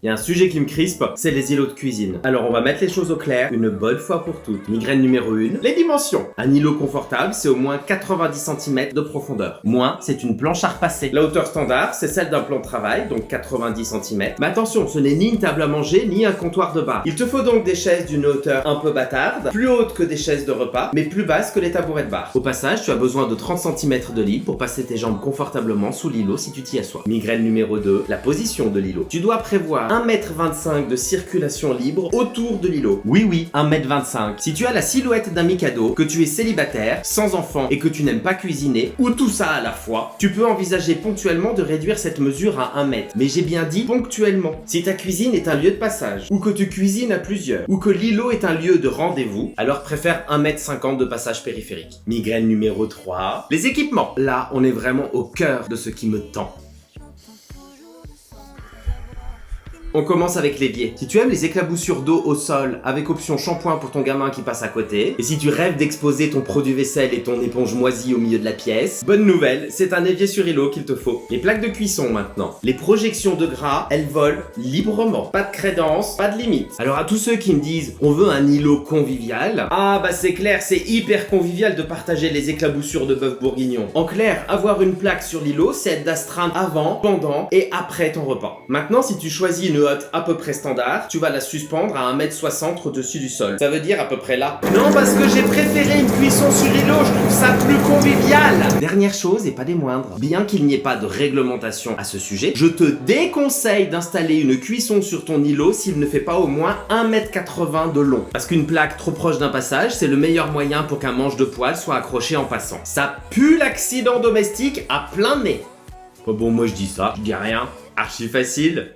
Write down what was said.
Il y a un sujet qui me crispe, c'est les îlots de cuisine. Alors on va mettre les choses au clair une bonne fois pour toutes. Migraine numéro 1, les dimensions. Un îlot confortable, c'est au moins 90 cm de profondeur. Moins, c'est une planche à repasser. La hauteur standard, c'est celle d'un plan de travail, donc 90 cm. Mais attention, ce n'est ni une table à manger, ni un comptoir de bar. Il te faut donc des chaises d'une hauteur un peu bâtarde, plus hautes que des chaises de repas, mais plus basses que les tabourets de bar. Au passage, tu as besoin de 30 cm de lit pour passer tes jambes confortablement sous l'îlot si tu t'y assois. Migraine numéro 2, la position de l'îlot. Tu dois prévoir 1,25 m de circulation libre autour de l'îlot. Oui, 1,25 m. Si tu as la silhouette d'un Mikado, que tu es célibataire, sans enfant et que tu n'aimes pas cuisiner, ou tout ça à la fois, tu peux envisager ponctuellement de réduire cette mesure à 1 mètre. Mais j'ai bien dit ponctuellement. Si ta cuisine est un lieu de passage, ou que tu cuisines à plusieurs, ou que l'îlot est un lieu de rendez-vous, alors préfère 1,50 m de passage périphérique. Migraine numéro 3, les équipements. Là, on est vraiment au cœur de ce qui me tend. On commence avec l'évier. Si tu aimes les éclaboussures d'eau au sol avec option shampoing pour ton gamin qui passe à côté, et si tu rêves d'exposer ton produit vaisselle et ton éponge moisie au milieu de la pièce, bonne nouvelle, c'est un évier sur îlot qu'il te faut. Les plaques de cuisson maintenant. Les projections de gras, elles volent librement. Pas de crédence, pas de limite. Alors à tous ceux qui me disent on veut un îlot convivial, ah bah c'est clair, c'est hyper convivial de partager les éclaboussures de bœuf bourguignon. En clair, avoir une plaque sur l'îlot, c'est d'astreindre avant, pendant et après ton repas. Maintenant, si tu choisis une hotte à peu près standard, tu vas la suspendre à 1,60 m au-dessus du sol. Ça veut dire à peu près là. Non, parce que j'ai préféré une cuisson sur îlot, je trouve ça plus convivial. Dernière chose, et pas des moindres, bien qu'il n'y ait pas de réglementation à ce sujet, je te déconseille d'installer une cuisson sur ton îlot s'il ne fait pas au moins 1,80 m de long. Parce qu'une plaque trop proche d'un passage, c'est le meilleur moyen pour qu'un manche de poêle soit accroché en passant. Ça pue l'accident domestique à plein nez. Bon, moi je dis ça, je dis rien. Archi facile.